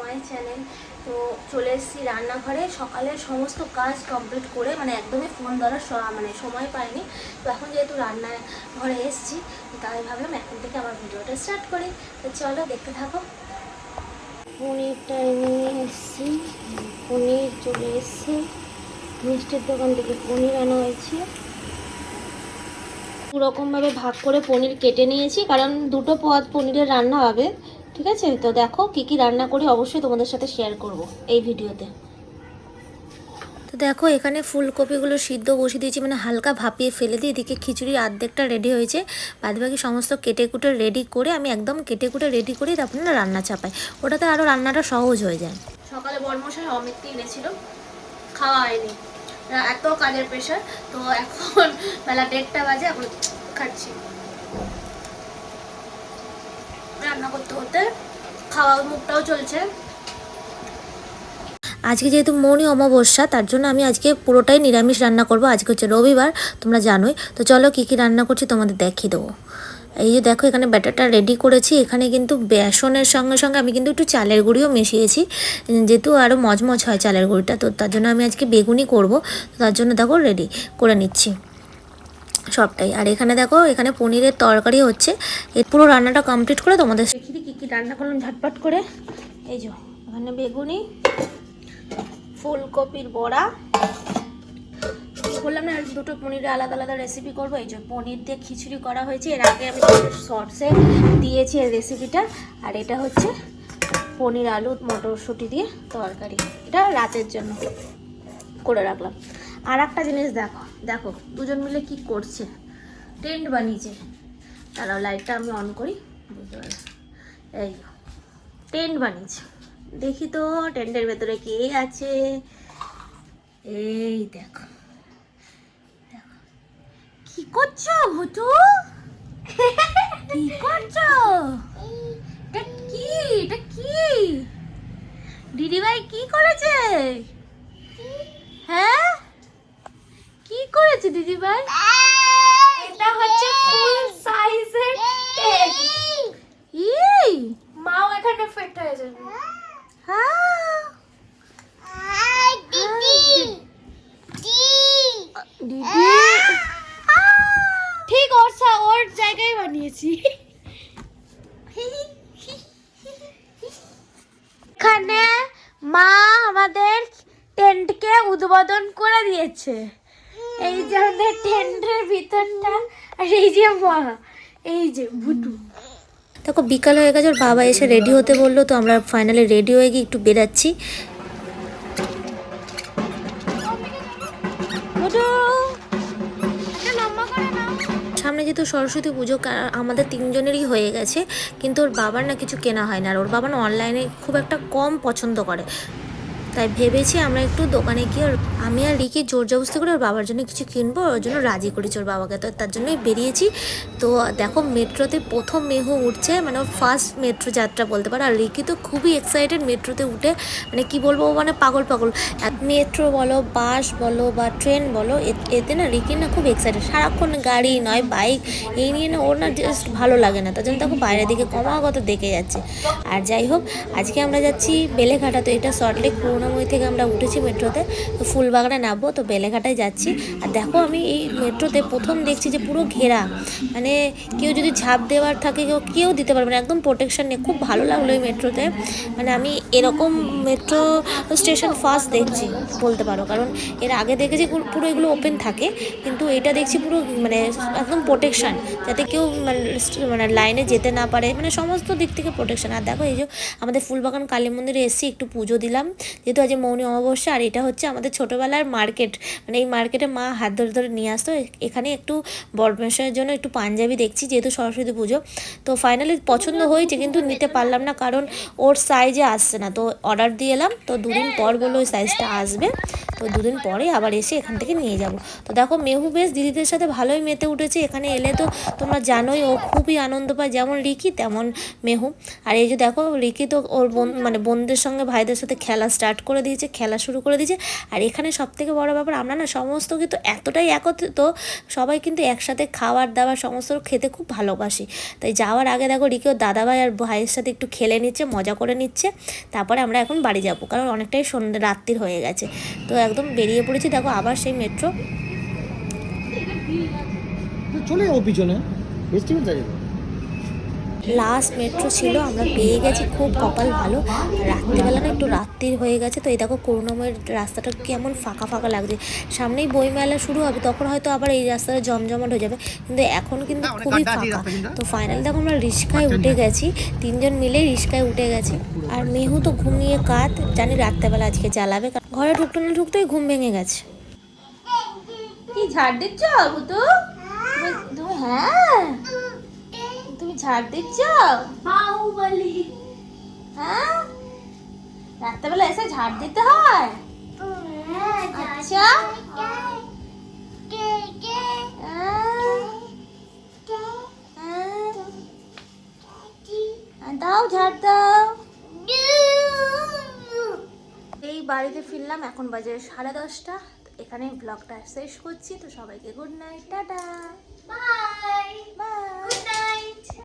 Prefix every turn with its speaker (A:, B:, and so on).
A: My channel. তো চলে এসেছি রান্নাঘরে, সকালের সমস্ত কাজ কমপ্লিট করে, মানে একদমই ফোন ধরার সময় পাইনি। তো এখন যেহেতু রান্নাঘরে এসেছি, তাই ভাবলাম এখন থেকে আবার ভিডিওটা স্টার্ট করি। তো চলো দেখতে থাকো। পনিরটা নিয়ে এসেছি, পনির চলে এসেছে মিষ্টির দোকান থেকে। পনির আনা হয়েছে, দুরকমভাবে ভাগ করে পনির কেটে নিয়েছি, কারণ দুটো পদ পনিরের রান্না হবে। ঠিক আছে, তো দেখো কি কি রান্না করি অবশ্যই তোমাদের সাথে শেয়ার করব এই ভিডিওতে। তো দেখো এখানে ফুলকপিগুলো সিদ্ধ বসিয়ে দিয়েছি, মানে হালকা ভাপিয়ে ফেলে দিয়ে। এদিকে খিচুড়ির অর্ধেকটা রেডি হয়েছে, বাদবাকি সমস্ত কেটে কুটে রেডি করে আমি একদম কেটে কুটে রেডি করি, তারপর না রান্না চাপাই। ওটাতে আরও রান্নাটা সহজ হয়ে যায়। সকালে বরমশাই অমৃতি এনেছিল, খাওয়া হয়নি, এত কাজের প্রেশার। তো এখন বেলা 1:30 বাজে, এখন খাচ্ছি। রান্না করতে করতে খাওয়া মুখটাও চলছে। আজকে যেহেতু মৌনি অমাবস্যা, তার জন্য আমি আজকে পুরোটাই নিরামিষ রান্না করব। আজকে হচ্ছে রবিবার, তোমরা জানোই। তো চলো কী কী রান্না করছি তোমাদের দেখিয়ে দেবো। এই যে দেখো এখানে ব্যাটারটা রেডি করেছি। এখানে কিন্তু বেসনের সঙ্গে সঙ্গে আমি কিন্তু একটু চালের গুঁড়িও মিশিয়েছি, যেহেতু আরও মজমজ হয় চালের গুঁড়িটা। তো তার জন্য আমি আজকে বেগুনি করব, তার জন্য দেখো রেডি করে নিচ্ছি সবটাই। আর এখানে দেখো এখানে পনিরের তরকারি হচ্ছে। এই পুরো রান্নাটা কমপ্লিট করে তোমাদের দেখি কী কী রান্না করলাম ঝটপট করে। এই যে এখানে বেগুনি, ফুলকপির বড়া বললাম না, দুটো পনিরের আলাদা আলাদা রেসিপি করবো। এই যে পনির দিয়ে খিচুড়ি করা হয়েছে, এর আগে আমি শর্টসে দিয়েছি এই রেসিপিটা। আর এটা হচ্ছে পনির আলু মটরশুঁটি দিয়ে তরকারি, এটা রাতের জন্য করে রাখলাম। আর একটা জিনিস দেখো, দেখো দুজন মিলে কি করছে, টেন্ট বানিয়েছে। তারাও লাইটটা আমি অন করি, বুঝতে পারো। এই টেন্ট বানিয়েছে, দেখি তো টেন্টের ভেতরে কে আছে। এই দেখো, দেখো কি করছো ভুতু, কি করছো? এটা কি, এটা কি দিদিভাই কি করেছে? হ্যাঁ কি করেছে দিদিভাই?
B: এটা হচ্ছে ফুল সাইজের টেন্ট।
A: এই
B: মাও এখানে ফিট হয়ে যাবে।
A: হ্যাঁ
B: দিদি
A: দিদি
B: ঠিক ওর জায়গায় বানিয়েছি। এখানে মা আমাদের টেন্টকে উদ্বোধন করে দিয়েছে। এই যে আমাদের টেন্টের ভিতরটা, আর এই যে মা, এই যে ভুটু।
A: দেখো বিকাল হয়ে গেছে, ওর বাবা এসে রেডি হতে বললো। তো আমরা ফাইনালি রেডি হয়ে গিয়ে একটু বেরাচ্ছি। সামনে যেহেতু সরস্বতী পুজো, আমাদের তিনজনেরই হয়ে গেছে, কিন্তু ওর বাবার না কিছু কেনা হয় না। আর ওর বাবা না অনলাইনে খুব একটা কম পছন্দ করে, তাই ভেবেছি আমরা একটু দোকানে গিয়ে আমি আর রিকি জোর জবরদস্তি করে ওর বাবার জন্য কিছু কিনবো, ওর জন্য রাজি করেছি ওর বাবাকে। তো তার জন্যই বেরিয়েছি। তো দেখো মেট্রোতে প্রথম মেহু উঠছে, মানে ওর ফার্স্ট মেট্রো যাত্রা বলতে পারো। আর রিকি তো খুবই এক্সাইটেড মেট্রোতে উঠে, মানে কি বলবো, মানে পাগল পাগল। মেট্রো বলো, বাস বলো বা ট্রেন বলো, এতে না রিকি না খুব এক্সাইটেড। সারাক্ষণ গাড়ি নয় বাইক এই নিয়ে না ওর না জাস্ট ভালো লাগে না, তার জন্য দেখো বাইরের দিকে ক্রমাগত দেখে যাচ্ছে। আর যাই হোক, আজকে আমরা যাচ্ছি বেলেঘাটা। তো এটা সল্টলেক করুণাময়ী থেকে আমরা উঠেছি মেট্রোতে, তো ফুলবাগানে নামবো। তো বেলেঘাটায় যাচ্ছি। আর দেখো আমি এই মেট্রোতে প্রথম দেখছি যে পুরো ঘেরা, মানে কেউ যদি ঝাঁপ দেওয়ার থাকে কেউ দিতে পারবে না, একদম প্রোটেকশন নেই। খুব ভালো লাগলো এই মেট্রোতে, মানে আমি এরকম মেট্রো স্টেশন ফার্স্ট দেখছি বলতে পারো। কারণ এর আগে দেখেছি পুরো এগুলো ওপেন থাকে, কিন্তু এটা দেখছি পুরো মানে একদম প্রোটেকশান, যাতে কেউ মানে লাইনে যেতে না পারে, মানে সমস্ত দিক থেকে প্রোটেকশান। আর দেখো এই যে আমাদের ফুলবাগান কালী মন্দিরে এসেছি, একটু পুজো দিলাম, যেহেতু আজ মৌনি অমাবস্যা। আর এটা হচ্ছে আমাদের ছোটোবেলার মার্কেট, মানে এই মার্কেটে মা হাত ধরে ধরে নিয়ে আসতো। এখানে একটু বড়মেশাইয়ের জন্য একটু পাঞ্জাবি দেখছি, যেহেতু সরস্বতী পুজো। তো ফাইনালি পছন্দ হয়েছে, কিন্তু নিতে পারলাম না, কারণ ওর সাইজে আসছে না। তো অর্ডার দিয়ে এলাম, তো 2 দিন পর বললো ওই সাইজটা আসবে। তো ওই দুদিন পরে আবার এসে এখান থেকে নিয়ে যাব। তো দেখো মেহু বেশ দিদিদের সাথে ভালোই মেতে উঠেছে। এখানে এলে তো তোমরা জানোই ও খুবই আনন্দ পায়, যেমন রিকি তেমন মেহু। আর এই যে দেখো রিকি তো ওর মানে বোনদের সঙ্গে ভাইদের সাথে খেলা স্টার্ট করে দিয়েছে, খেলা শুরু করে দিয়েছে। আর এখানে সবথেকে বড় ব্যাপার, আমরা না সমস্ত কিন্তু এতটাই একত্রিত, সবাই কিন্তু একসাথে খাবার দাবার সমস্ত খেতে খুব ভালোবাসি। তাই যাওয়ার আগে দেখো রিকি ওর দাদাভাই আর ভাইয়ের সাথে একটু খেলে নিচ্ছে, মজা করে নিচ্ছে। তারপরে আমরা এখন বাড়ি যাব, কারণ অনেকটাই সন্ধ্যে রাত্রির হয়ে গেছে। তো একদম বেরিয়ে পড়েছি, দেখো আবার সেই মেট্রো।
C: চলে যাবো পিছনে, ফেস্টিভ্যাল যাবে।
A: লাস্ট মেট্রো ছিল, আমরা পেয়ে গেছি, খুব কপাল ভালো। রাত্রিবেলা না একটু রাত্রির হয়ে গেছে, তো এই দেখো করুণাময়ের রাস্তাটা কেমন ফাঁকা ফাঁকা লাগছে। সামনেই বইমেলা শুরু হবে, তখন হয়তো আবার এই রাস্তাটা জমজমাট হয়ে যাবে, কিন্তু এখন কিন্তু খুবই ফাঁকা। তো ফাইনালি দেখো আমরা রিস্কায় উঠে গেছি, তিনজন মিলেই রিস্কায় উঠে গেছি। আর মেহু তো ঘুমিয়ে কাত, জানি রাত্রেবেলা আজকে জ্বালাবে। ঘরে ঢুকতে না ঢুকতেই ঘুম ভেঙে গেছে।
B: কি ঝাড় দিচ্ছ ভুতু? তুমি হ্যাঁ তুমি ঝাড় দিচ্ছ বাহুবলি? হ্যাঁ, রাত্রেবেলা এসে ঝাড় দিতে হয়? আচ্ছা, দাও ঝাড় দাও। এই বাড়িতে ফিরলাম, এখন বাজে 10:30। এখানে ব্লগটা শেষ করছি। তো সবাইকে good night, tata, bye bye.